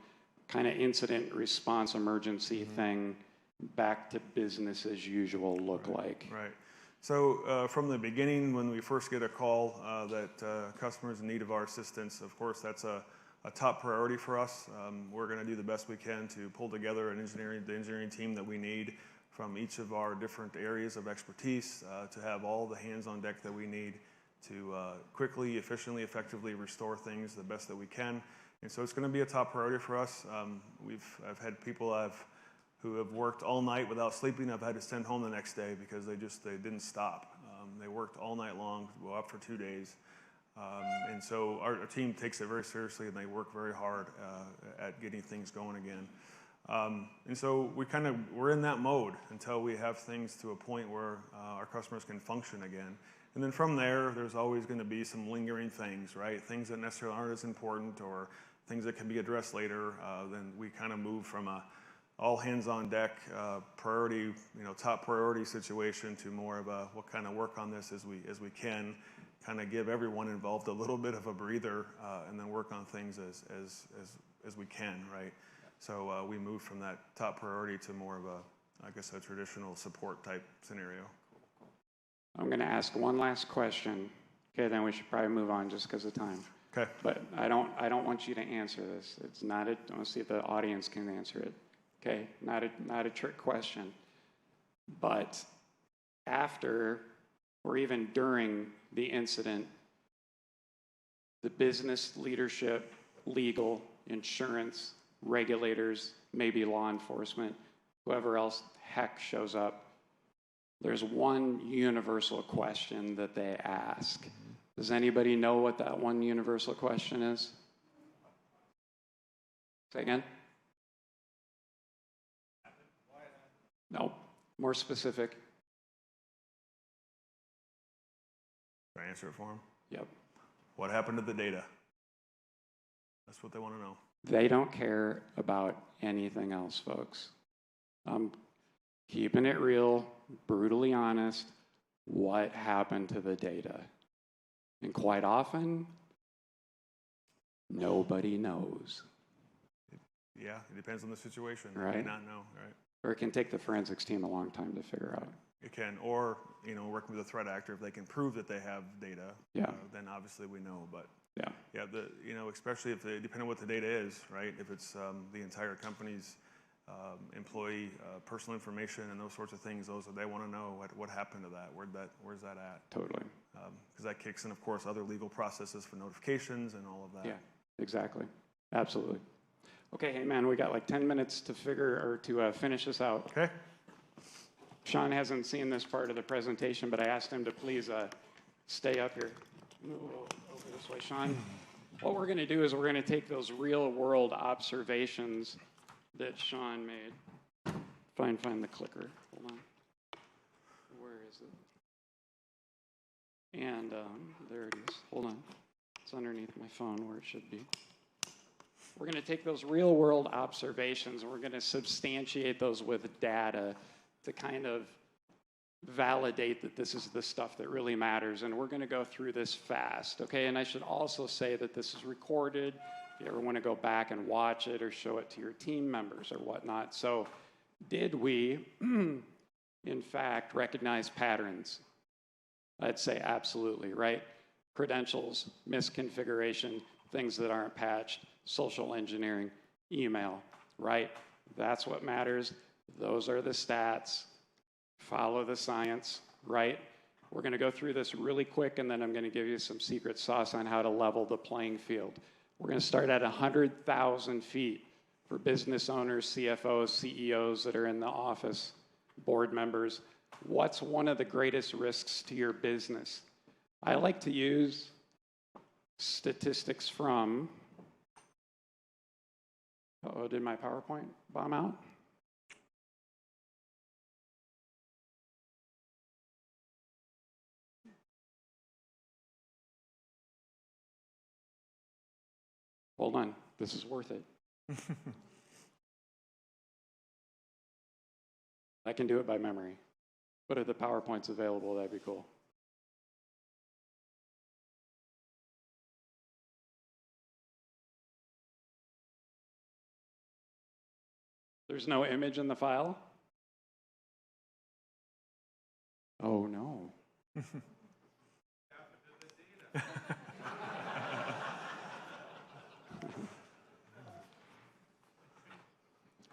kind of incident response emergency thing back to business as usual look like? Right. So from the beginning, when we first get a call that customers in need of our assistance, of course, that's a top priority for us. We're going to do the best we can to pull together the engineering team that we need from each of our different areas of expertise to have all the hands on deck that we need to quickly, efficiently, effectively restore things the best that we can. And so it's going to be a top priority for us. I've had people who have worked all night without sleeping. I've had to send home the next day because they didn't stop. They worked all night long, well, up for 2 days. And so our team takes it very seriously, and they work very hard at getting things going again. And so we're in that mode until we have things to a point where our customers can function again. And then from there, there's always going to be some lingering things, right? Things that necessarily aren't as important or things that can be addressed later. Then we kind of move from a all hands on deck priority, top priority situation to more of a we'll kind of work on this as we can, kind of give everyone involved a little bit of a breather, and then work on things as we can, right? So we move from that top priority to more of a traditional support type scenario. I'm going to ask one last question. Okay, then we should probably move on just because of time. Okay. But I don't want you to answer this. It's not I want to see if the audience can answer it. Okay, not a trick question. But after or even during the incident, the business leadership, legal, insurance, regulators, maybe law enforcement, whoever else heck shows up, there's one universal question that they ask. Does anybody know what that one universal question is? Say again? No, more specific. Can I answer it for them? Yep. What happened to the data? That's what they want to know. They don't care about anything else, folks. I'm keeping it real, brutally honest. What happened to the data? And quite often, nobody knows. Yeah, it depends on the situation. Right. They may not know, right? Or it can take the forensics team a long time to figure out. It can, or working with a threat actor, if they can prove that they have data, then obviously we know. But especially if depending on what the data is, right? If it's the entire company's employee personal information and those sorts of things, they want to know what happened to that. Where's that at? Totally. Because that kicks in, of course, other legal processes for notifications and all of that. Yeah, exactly, absolutely. Okay, hey man, we got like 10 minutes to finish this out. Okay. Shawn hasn't seen this part of the presentation, but I asked him to please stay up here. Move over this way, Shawn. What we're going to do is we're going to take those real-world observations that Shawn made. Find the clicker. Hold on. Where is it? And there it is. Hold on. It's underneath my phone where it should be. We're going to take those real-world observations and we're going to substantiate those with data to kind of validate that this is the stuff that really matters. And we're going to go through this fast, okay? And I should also say that this is recorded. If you ever want to go back and watch it or show it to your team members or whatnot. So did we, in fact, recognize patterns? I'd say absolutely, right? Credentials, misconfiguration, things that aren't patched, social engineering, email, right? That's what matters. Those are the stats. Follow the science, right? We're going to go through this really quick, and then I'm going to give you some secret sauce on how to level the playing field. We're going to start at 100,000 feet for business owners, CFOs, CEOs that are in the office, board members. What's one of the greatest risks to your business? I like to use statistics from... Uh-oh, did my PowerPoint bomb out? Hold on, this is worth it. I can do it by memory. But if the PowerPoint's available, that'd be cool. There's no image in the file? Oh, no.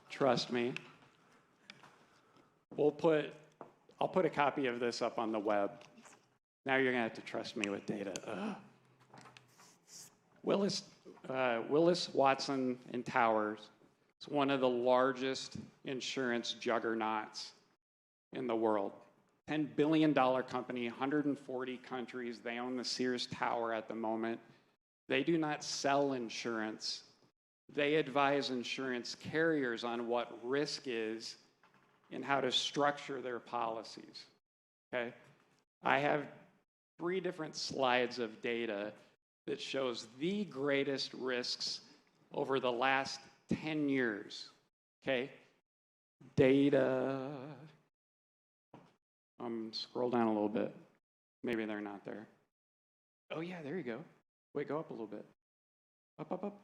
Trust me. I'll put a copy of this up on the web. Now you're going to have to trust me with data. Ugh. Willis, Watson, and Towers is one of the largest insurance juggernauts in the world. $10 billion company, 140 countries. They own the Sears Tower at the moment. They do not sell insurance. They advise insurance carriers on what risk is and how to structure their policies, okay? I have 3 different slides of data that shows the greatest risks over the last 10 years, okay? Data. Scroll down a little bit. Maybe they're not there. Oh yeah, there you go. Wait, go up a little bit. Up, up, up.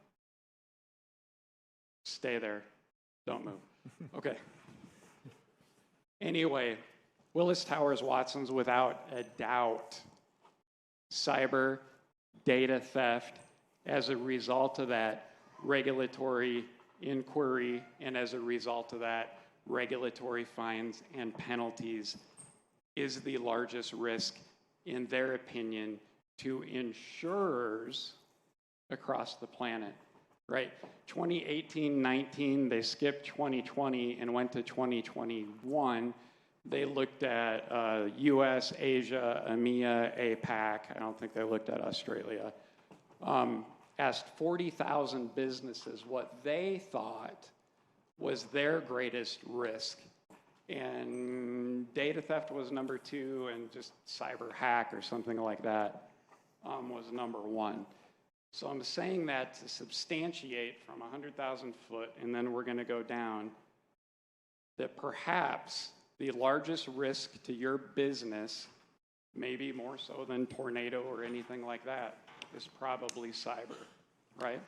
Stay there. Don't move. Okay. Anyway, Willis Towers Watson's without a doubt cyber data theft as a result of that regulatory inquiry, and as a result of that, regulatory fines and penalties is the largest risk, in their opinion, to insurers across the planet, right? 2018-19, they skipped 2020 and went to 2021. They looked at US, Asia, EMEA, APAC. I don't think they looked at Australia. Asked 40,000 businesses what they thought was their greatest risk. And data theft was number 2, and just cyber hack or something like that was number 1. So I'm saying that to substantiate from 100,000 foot, and then we're going to go down, that perhaps the largest risk to your business, maybe more so than tornado or anything like that, is probably cyber, right?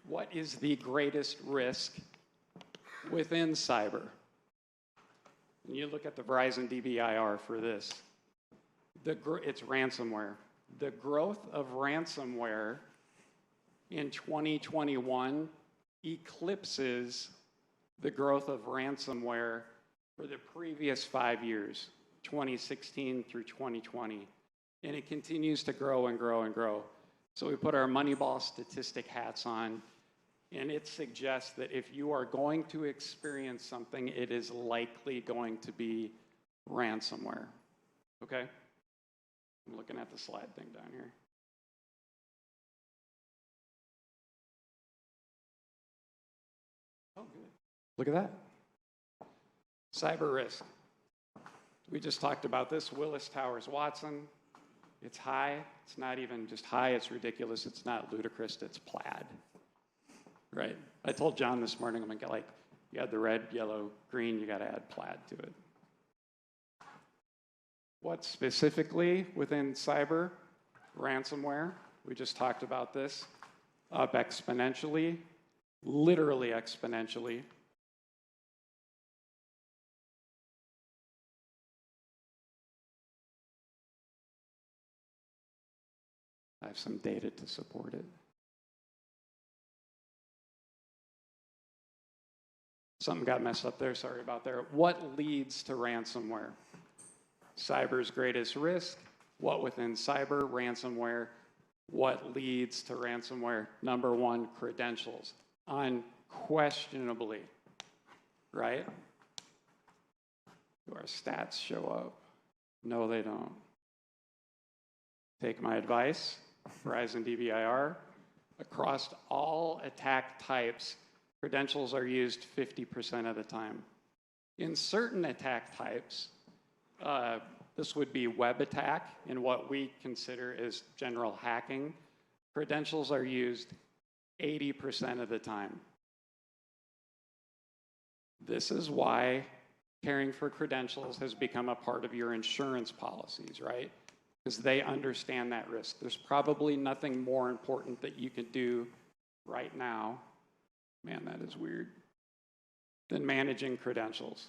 What is the greatest risk within cyber? And you look at the Verizon DBIR for this. It's ransomware. The growth of ransomware in 2021 eclipses the growth of ransomware for the previous 5 years, 2016 through 2020. And it continues to grow and grow and grow. So we put our Moneyball statistic hats on, and it suggests that if you are going to experience something, it is likely going to be ransomware, okay? I'm looking at the slide thing down here. Oh, good. Look at that. Cyber risk. We just talked about this. Willis Towers Watson. It's high. It's not even just high. It's ridiculous. It's not ludicrous. It's plaid. Right? I told John this morning, I'm like, you had the red, yellow, green, you got to add plaid to it. What specifically within cyber? Ransomware. We just talked about this. Up exponentially, literally exponentially. I have some data to support it. Something got messed up there, sorry about that. What leads to ransomware? Cyber's greatest risk. What within cyber? Ransomware. What leads to ransomware? Number 1, credentials. Unquestionably, right? Do our stats show up? No, they don't. Take my advice, Verizon DBIR. Across all attack types, credentials are used 50% of the time. In certain attack types, this would be web attack, and what we consider as general hacking. Credentials are used 80% of the time. This is why caring for credentials has become a part of your insurance policies, right? Because they understand that risk. There's probably nothing more important that you can do right now Man, that is weird. Then managing credentials.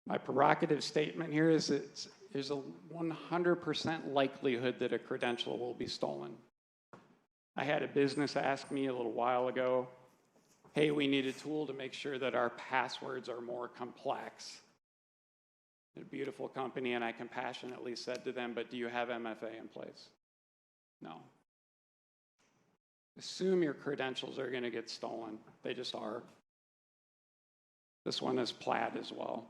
My provocative statement here is that there's a 100% likelihood that a credential will be stolen. I had a business ask me a little while ago, hey, we need a tool to make sure that our passwords are more complex. A beautiful company, and I compassionately said to them, but do you have MFA in place? No. Assume your credentials are going to get stolen. They just are. This one is plaid as well.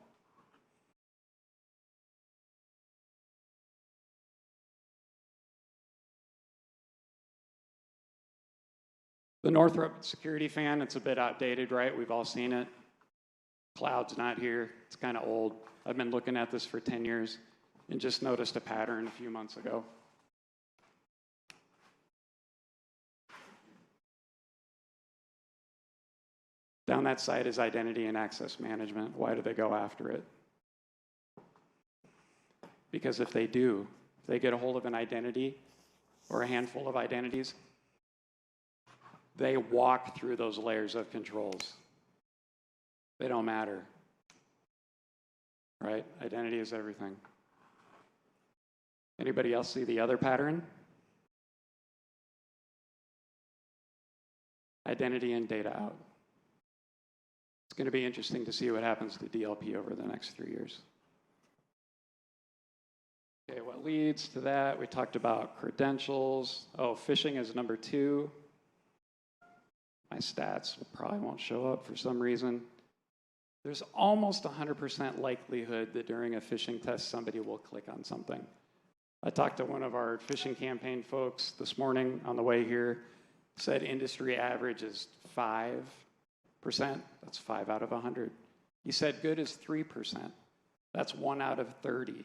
The Northrop security fan, it's a bit outdated, right? We've all seen it. Cloud's not here. It's kind of old. I've been looking at this for 10 years and just noticed a pattern a few months ago. Down that side is identity and access management. Why do they go after it? Because if they do, if they get a hold of an identity or a handful of identities, they walk through those layers of controls. They don't matter, right? Identity is everything. Anybody else see the other pattern? Identity and data out. It's going to be interesting to see what happens to DLP over the next 3 years. Okay, what leads to that? We talked about credentials. Oh, phishing is number 2. My stats probably won't show up for some reason. There's almost 100% likelihood that during a phishing test, somebody will click on something. I talked to one of our phishing campaign folks this morning on the way here, said industry average is 5%. That's 5 out of 100. He said good is 3%. That's 1 out of 30.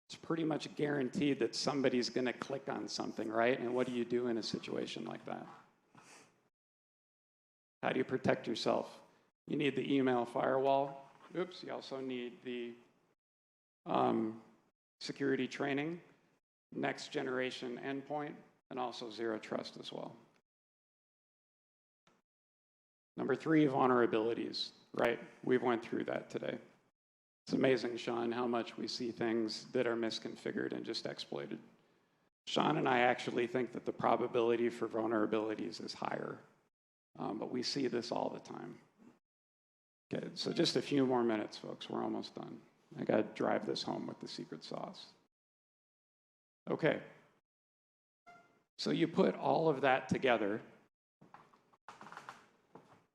It's pretty much guaranteed that somebody's going to click on something, right? And what do you do in a situation like that? How do you protect yourself? You need the email firewall. Oops, you also need the security training, next generation endpoint, and also zero trust as well. Number 3, vulnerabilities, right? We've went through that today. It's amazing, Shawn, how much we see things that are misconfigured and just exploited. Shawn and I actually think that the probability for vulnerabilities is higher, but we see this all the time. Okay, so just a few more minutes, folks. We're almost done. I got to drive this home with the secret sauce. Okay, so you put all of that together.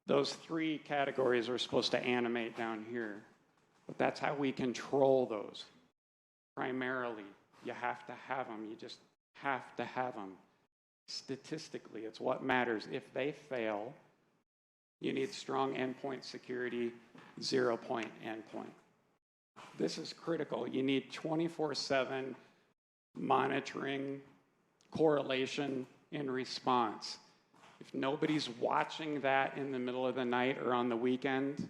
Those 3 categories are supposed to animate down here, but that's how we control those. Primarily, you have to have them. You just have to have them. Statistically, it's what matters. If they fail, you need strong endpoint security, 0-point endpoint. This is critical. You need 24/7 monitoring, correlation, and response. If nobody's watching that in the middle of the night or on the weekend,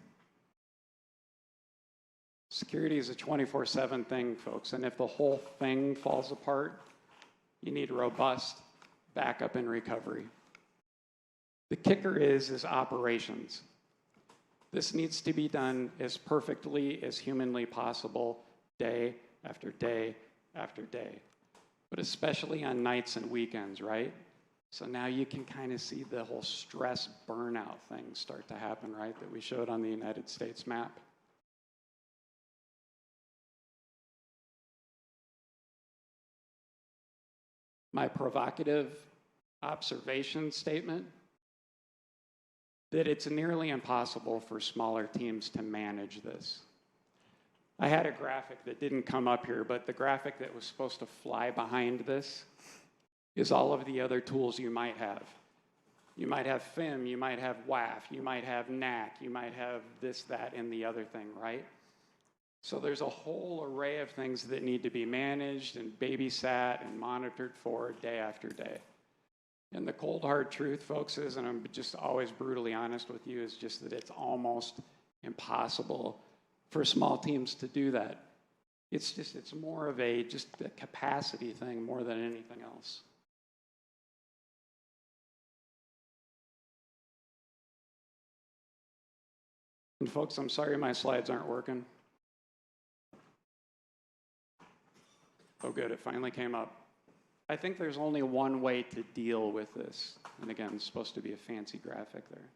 security is a 24/7 thing, folks. And if the whole thing falls apart, you need robust backup and recovery. The kicker is operations. This needs to be done as perfectly as humanly possible, day after day after day, but especially on nights and weekends, right? So now you can kind of see the whole stress burnout thing start to happen, right, that we showed on the United States map. My provocative observation statement, that it's nearly impossible for smaller teams to manage this. I had a graphic that didn't come up here, but the graphic that was supposed to fly behind this is all of the other tools you might have. You might have FIM, you might have WAF, you might have NAC, you might have this, that, and the other thing, right? So there's a whole array of things that need to be managed and babysat and monitored for day after day. And the cold hard truth, folks, is, and I'm just always brutally honest with you, is just that it's almost impossible for small teams to do that. It's more of just a capacity thing more than anything else. And folks, I'm sorry my slides aren't working. Oh good, it finally came up. I think there's only one way to deal with this. And again, it's supposed to be a fancy graphic there.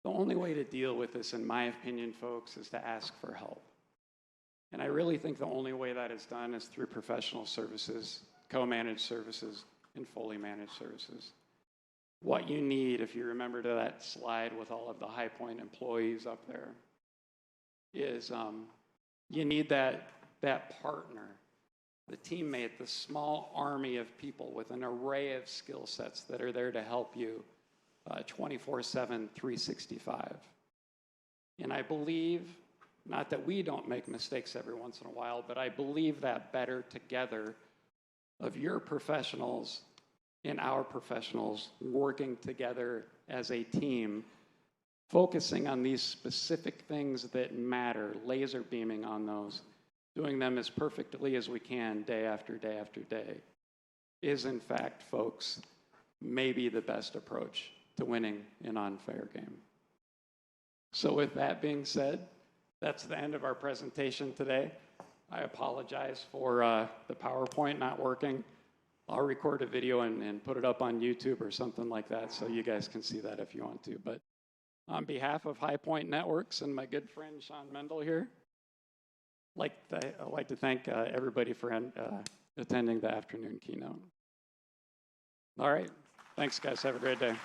The only way to deal with this, in my opinion, folks, is to ask for help. And I really think the only way that is done is through professional services, co-managed services, and fully managed services. What you need, if you remember to that slide with all of the High Point employees up there, is you need that partner, the teammate, the small army of people with an array of skill sets that are there to help you 24/7, 365. And I believe, not that we don't make mistakes every once in a while, but I believe that better together of your professionals and our professionals working together as a team, focusing on these specific things that matter, laser beaming on those, doing them as perfectly as we can day after day after day, is in fact, folks, maybe the best approach to winning an unfair game. So with that being said, that's the end of our presentation today. I apologize for the PowerPoint not working. I'll record a video and put it up on YouTube or something like that so you guys can see that if you want to. But on behalf of High Point Networks and my good friend Shawn Mendel here, I'd like to thank everybody for attending the afternoon keynote. All right. Thanks, guys. Have a great day.